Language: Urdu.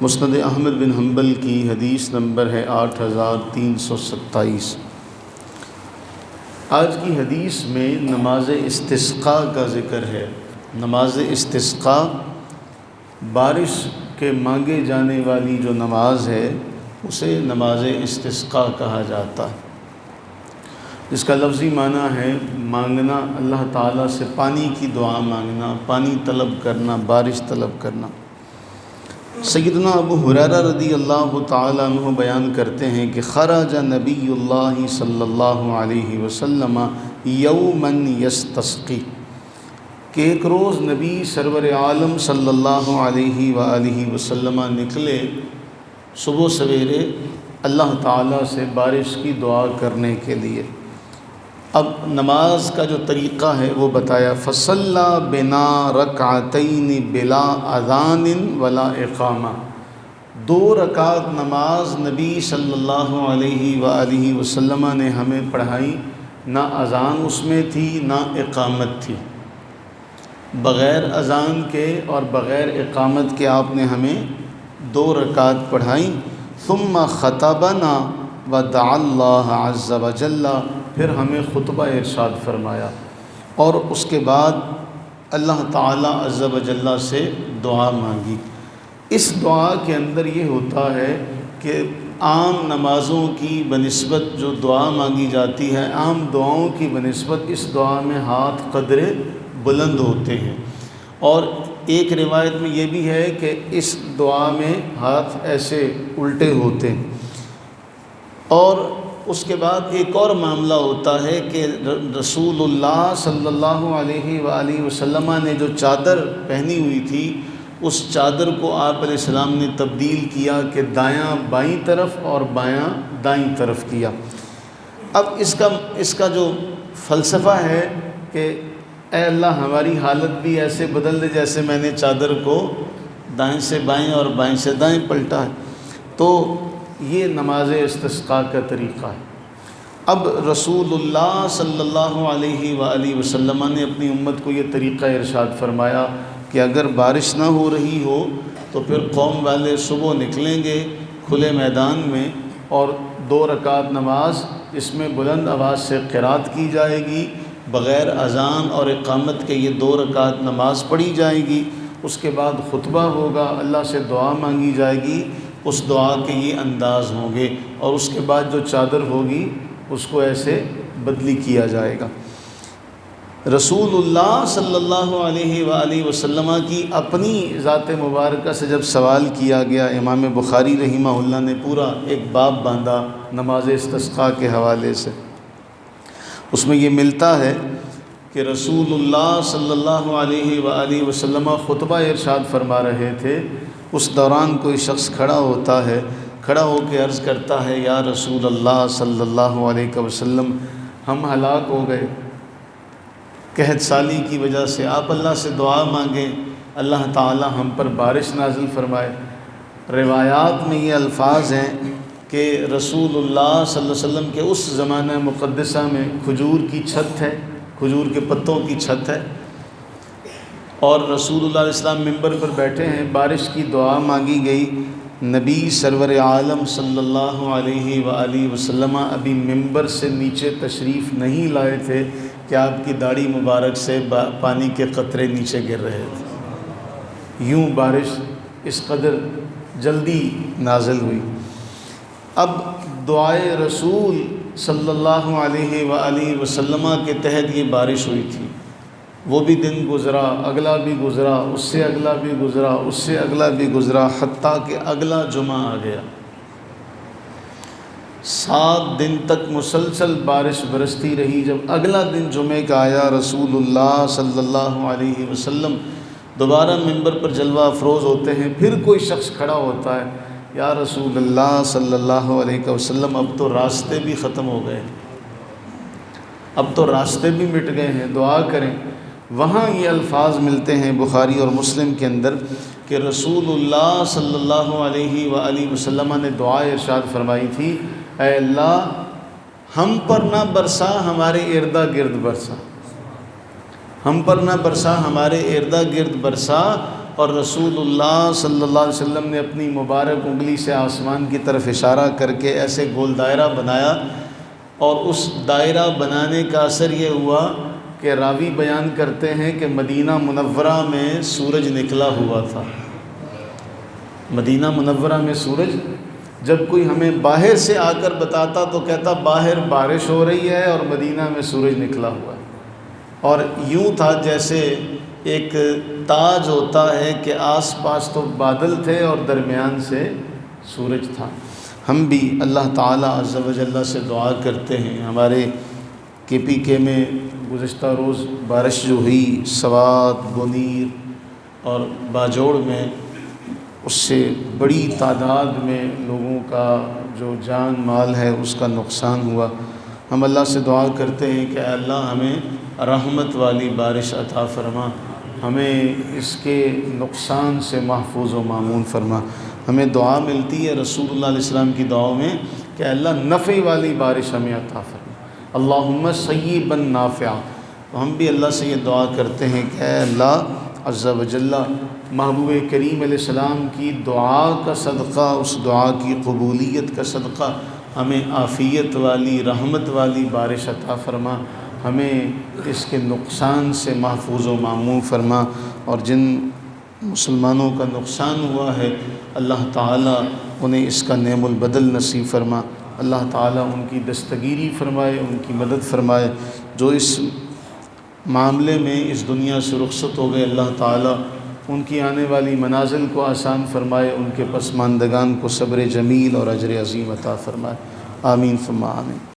مسند احمد بن حنبل کی حدیث نمبر ہے 8327۔ آج کی حدیث میں نماز استسقاء کا ذکر ہے۔ نماز استسقاء بارش کے مانگے جانے والی جو نماز ہے اسے نماز استسقاء کہا جاتا ہے، جس کا لفظی معنی ہے مانگنا، اللہ تعالیٰ سے پانی کی دعا مانگنا، پانی طلب کرنا، بارش طلب کرنا۔ سیدنا ابو ہریرہ رضی اللہ تعالیٰ عنہ بیان کرتے ہیں کہ خرج نبی اللہ صلی اللہ علیہ وسلم یوما یستسقی، کہ ایک روز نبی سرور عالم صلی اللہ علیہ وآلہ وسلم نکلے صبح سویرے اللہ تعالیٰ سے بارش کی دعا کرنے کے لیے۔ اب نماز کا جو طریقہ ہے وہ بتایا، فصلی بنا رکعتین بلا اذان ولا اقامہ، 2 رکعت نماز نبی صلی اللہ علیہ وآلہ وسلم نے ہمیں پڑھائی، نہ اذان اس میں تھی نہ اقامت تھی، بغیر اذان کے اور بغیر اقامت کے آپ نے ہمیں 2 رکعت پڑھائیں۔ ثم خطبنا ودعا اللہ عز وجل، پھر ہمیں خطبہ ارشاد فرمایا اور اس کے بعد اللہ تعالیٰ عز وجل سے دعا مانگی۔ اس دعا کے اندر یہ ہوتا ہے کہ عام نمازوں کی بنسبت جو دعا مانگی جاتی ہے، عام دعاؤں کی بنسبت اس دعا میں ہاتھ قدرے بلند ہوتے ہیں، اور ایک روایت میں یہ بھی ہے کہ اس دعا میں ہاتھ ایسے الٹے ہوتے ہیں۔ اور اس کے بعد ایک اور معاملہ ہوتا ہے کہ رسول اللہ صلی اللہ علیہ وآلہ وسلم نے جو چادر پہنی ہوئی تھی اس چادر کو آپ علیہ السلام نے تبدیل کیا کہ دایاں بائیں طرف اور بایاں دائیں طرف کیا۔ اب اس کا جو فلسفہ ہے کہ اے اللہ ہماری حالت بھی ایسے بدل دے جیسے میں نے چادر کو دائیں سے بائیں اور بائیں سے دائیں پلٹا ہے۔ تو یہ نماز استسقاء کا طریقہ ہے۔ اب رسول اللہ صلی اللہ علیہ وآلہ وسلم نے اپنی امت کو یہ طریقہ ارشاد فرمایا کہ اگر بارش نہ ہو رہی ہو تو پھر قوم والے صبح نکلیں گے کھلے میدان میں، اور 2 رکعت نماز، اس میں بلند آواز سے قرات کی جائے گی، بغیر اذان اور اقامت کے یہ 2 رکعت نماز پڑھی جائے گی۔ اس کے بعد خطبہ ہوگا، اللہ سے دعا مانگی جائے گی، اس دعا کے یہ انداز ہوں گے، اور اس کے بعد جو چادر ہوگی اس کو ایسے بدلی کیا جائے گا۔ رسول اللہ صلی اللہ علیہ وآلہ وسلم کی اپنی ذات مبارکہ سے جب سوال کیا گیا، امام بخاری رحمہ اللہ نے پورا ایک باب باندھا نماز استسقاء کے حوالے سے۔ اس میں یہ ملتا ہے کہ رسول اللہ صلی اللہ علیہ وآلہ وسلم خطبہ ارشاد فرما رہے تھے، اس دوران کوئی شخص کھڑا ہوتا ہے، کھڑا ہو کے عرض کرتا ہے، یا رسول اللہ صلی اللہ علیہ وسلم ہم ہلاک ہو گئے قحط سالی کی وجہ سے، آپ اللہ سے دعا مانگیں اللہ تعالی ہم پر بارش نازل فرمائے۔ روایات میں یہ الفاظ ہیں کہ رسول اللہ صلی اللہ علیہ وسلم کے اس زمانہ مقدسہ میں کھجور کی چھت ہے، کھجور کے پتوں کی چھت ہے، اور رسول اللہ علیہ السلام ممبر پر بیٹھے ہیں، بارش کی دعا مانگی گئی۔ نبی سرور عالم صلی اللہ علیہ وآلہ وسلم ابھی ممبر سے نیچے تشریف نہیں لائے تھے کہ آپ کی داڑھی مبارک سے پانی کے قطرے نیچے گر رہے تھے، یوں بارش اس قدر جلدی نازل ہوئی۔ اب دعائے رسول صلی اللہ علیہ وآلہ وسلم کے تحت یہ بارش ہوئی تھی، وہ بھی دن گزرا، اگلا بھی گزرا، اس سے اگلا بھی گزرا، اس سے اگلا بھی گزرا، حتیٰ کہ اگلا جمعہ آ گیا۔ 7 دن تک مسلسل بارش برستی رہی۔ جب اگلا دن جمعے کا آیا، رسول اللہ صلی اللہ علیہ وسلم دوبارہ ممبر پر جلوہ افروز ہوتے ہیں، پھر کوئی شخص کھڑا ہوتا ہے، یا رسول اللہ صلی اللہ علیہ وسلم اب تو راستے بھی ختم ہو گئے، اب تو راستے بھی مٹ گئے ہیں، دعا کریں۔ وہاں یہ الفاظ ملتے ہیں بخاری اور مسلم کے اندر کہ رسول اللہ صلی اللہ علیہ وآلہ وسلم نے دعا ارشاد فرمائی تھی، اے اللہ ہم پر نہ برسا، ہمارے اردا گرد برسا، ہم پر نہ برسا، ہمارے اردا گرد برسا، اور رسول اللہ صلی اللہ علیہ وسلم نے اپنی مبارک انگلی سے آسمان کی طرف اشارہ کر کے ایسے گول دائرہ بنایا، اور اس دائرہ بنانے کا اثر یہ ہوا کہ راوی بیان کرتے ہیں کہ مدینہ منورہ میں سورج نکلا ہوا تھا۔ مدینہ منورہ میں سورج، جب کوئی ہمیں باہر سے آ کر بتاتا تو کہتا باہر بارش ہو رہی ہے اور مدینہ میں سورج نکلا ہوا ہے، اور یوں تھا جیسے ایک تاج ہوتا ہے کہ آس پاس تو بادل تھے اور درمیان سے سورج تھا۔ ہم بھی اللہ تعالیٰ عز و جل سے دعا کرتے ہیں، ہمارے KPK میں گزشتہ روز بارش جو ہوئی سوات، گونیر اور باجوڑ میں، اس سے بڑی تعداد میں لوگوں کا جو جان مال ہے اس کا نقصان ہوا۔ ہم اللہ سے دعا کرتے ہیں کہ اے اللہ ہمیں رحمت والی بارش عطا فرما، ہمیں اس کے نقصان سے محفوظ و مامون فرما۔ ہمیں دعا ملتی ہے رسول اللہ علیہ السلام کی دعاؤں میں کہ اللہ نفع والی بارش ہمیں عطا فرما، اللہم صیبا نافعا۔ تو ہم بھی اللہ سے یہ دعا کرتے ہیں کہ اے اللہ عز و جل، محبوب کریم علیہ السلام کی دعا کا صدقہ، اس دعا کی قبولیت کا صدقہ ہمیں عافیت والی رحمت والی بارش عطا فرما، ہمیں اس کے نقصان سے محفوظ و معمون فرما، اور جن مسلمانوں کا نقصان ہوا ہے اللہ تعالیٰ انہیں اس کا نعم البدل نصیب فرما، اللہ تعالیٰ ان کی دستگیری فرمائے، ان کی مدد فرمائے۔ جو اس معاملے میں اس دنیا سے رخصت ہو گئے، اللہ تعالیٰ ان کی آنے والی منازل کو آسان فرمائے، ان کے پسماندگان کو صبر جمیل اور اجر عظیم عطا فرمائے، آمین ثم آمین۔